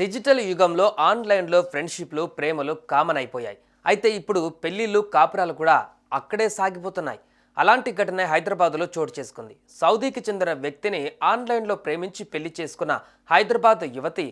Digital యుగంలో ఆన్లైన్లో ఫ్రెండ్షిప్లు ప్రేమలు కామన్ అయిపోయాయి. అయితే ఇప్పుడు పెళ్లిళ్ళు కాపురాలు కూడా అక్కడే సాగిపోతున్నాయి. అలాంటి ఘటన హైదరాబాద్లో చోటు చేసుకుంది. సౌదీకి చెందిన వ్యక్తిని ఆన్లైన్లో ప్రేమించి పెళ్లి చేసుకున్న హైదరాబాద్ యువతి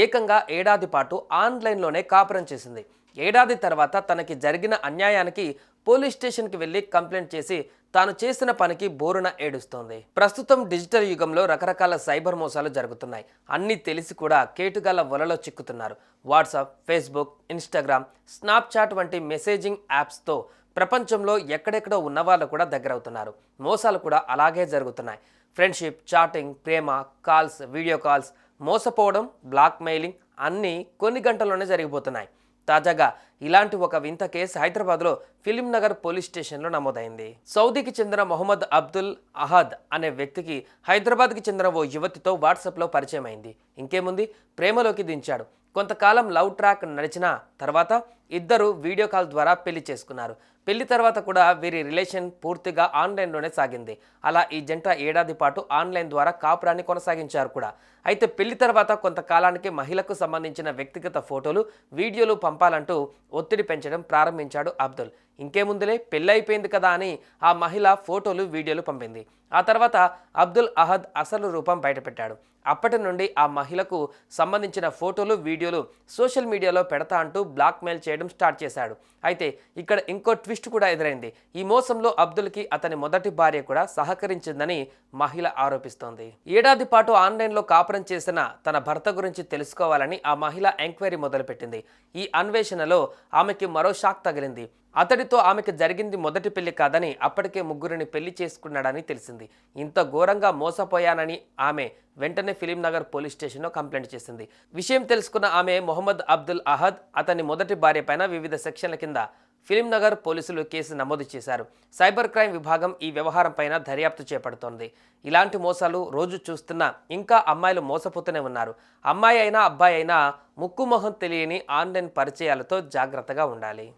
ఏకంగా ఏడాది పాటు ఆన్లైన్లోనే కాపురం చేసింది. ఏడాది తర్వాత తనకి జరిగిన అన్యాయానికి పోలీస్ స్టేషన్కి వెళ్ళి కంప్లైంట్ చేసి తాను చేసిన పనికి బోరున ఏడుస్తోంది. ప్రస్తుతం డిజిటల్ యుగంలో రకరకాల సైబర్ మోసాలు జరుగుతున్నాయి. అన్నీ తెలిసి కూడా కేటుగాల వలలో చిక్కుతున్నారు. వాట్సాప్, ఫేస్బుక్, ఇన్స్టాగ్రామ్, స్నాప్చాట్ వంటి మెసేజింగ్ యాప్స్తో ప్రపంచంలో ఎక్కడెక్కడో ఉన్నవాళ్ళు కూడా దగ్గరవుతున్నారు. మోసాలు కూడా అలాగే జరుగుతున్నాయి. ఫ్రెండ్షిప్, చాటింగ్, ప్రేమ, కాల్స్, వీడియో కాల్స్, మోసపోవడం, బ్లాక్ మెయిలింగ్ అన్నీ కొన్ని గంటల్లోనే జరిగిపోతున్నాయి. తాజాగా ఇలాంటి ఒక వింత కేసు హైదరాబాద్లో ఫిలిం నగర్ పోలీస్ స్టేషన్లో నమోదైంది. సౌదీకి చెందిన మొహమ్మద్ అబ్దుల్ అహద్ అనే వ్యక్తికి హైదరాబాద్కి చెందిన ఓ యువతితో వాట్సాప్లో పరిచయం అయింది. ఇంకేముంది, ప్రేమలోకి దించాడు. కొంతకాలం లవ్ ట్రాక్ నడిచిన తర్వాత ఇద్దరు వీడియో కాల్ ద్వారా పెళ్లి చేసుకున్నారు. పెళ్లి తర్వాత కూడా వీరి రిలేషన్ పూర్తిగా ఆన్లైన్లోనే సాగింది. అలా ఈ జంట ఏడాది పాటు ఆన్లైన్ ద్వారా కాపురాన్ని కొనసాగించారు కూడా. అయితే పెళ్లి తర్వాత కొంతకాలానికి మహిళకు సంబంధించిన వ్యక్తిగత ఫోటోలు, వీడియోలు పంపాలంటూ ఒత్తిడి పెంచడం ప్రారంభించాడు అబ్దుల్. ఇంకేముందులే, పెళ్ళైపోయింది కదా అని ఆ మహిళ ఫోటోలు, వీడియోలు పంపింది. ఆ తర్వాత అబ్దుల్ అహద్ అసలు రూపం బయటపెట్టాడు. అప్పటి నుండి ఆ మహిళకు సంబంధించిన ఫోటోలు, వీడియోలు సోషల్ మీడియాలో పెడతా అంటూ బ్లాక్మెయిల్ చేయడం స్టార్ట్ చేశాడు. అయితే ఇక్కడ ఇంకో ట్విస్ట్ కూడా ఎదురైంది. ఈ మోసంలో అబ్దుల్కి అతని మొదటి భార్య కూడా సహకరించిందని మహిళ ఆరోపిస్తోంది. ఏడాది పాటు ఆన్లైన్లో కాపురం చేసిన తన భర్త గురించి తెలుసుకోవాలని ఆ మహిళ ఎంక్వైరీ మొదలుపెట్టింది. ఈ అన్వేషణలో ఆమెకి మరో షాక్ తగిలింది. అతడితో ఆమెకు జరిగింది మొదటి పెళ్లి కాదని, అప్పటికే ముగ్గురిని పెళ్లి చేసుకున్నాడని తెలిసింది. ఇంత ఘోరంగా మోసపోయానని ఆమె వెంటనే ఫిలిం నగర్ పోలీస్ స్టేషన్లో కంప్లైంట్ చేసింది. విషయం తెలుసుకున్న ఆమె మొహమ్మద్ అబ్దుల్ అహద్ అతని మొదటి భార్య పైన వివిధ సెక్షన్ల కింద ఫిలిం నగర్ పోలీసులు కేసు నమోదు చేశారు. సైబర్ క్రైమ్ విభాగం ఈ వ్యవహారం పైన దర్యాప్తు చేపడుతోంది. ఇలాంటి మోసాలు రోజు చూస్తున్నా ఇంకా అమ్మాయిలు మోసపోతూనే ఉన్నారు. అమ్మాయి అయినా అబ్బాయి అయినా ముక్కు మొహం తెలియని ఆన్లైన్ పరిచయాలతో జాగ్రత్తగా ఉండాలి.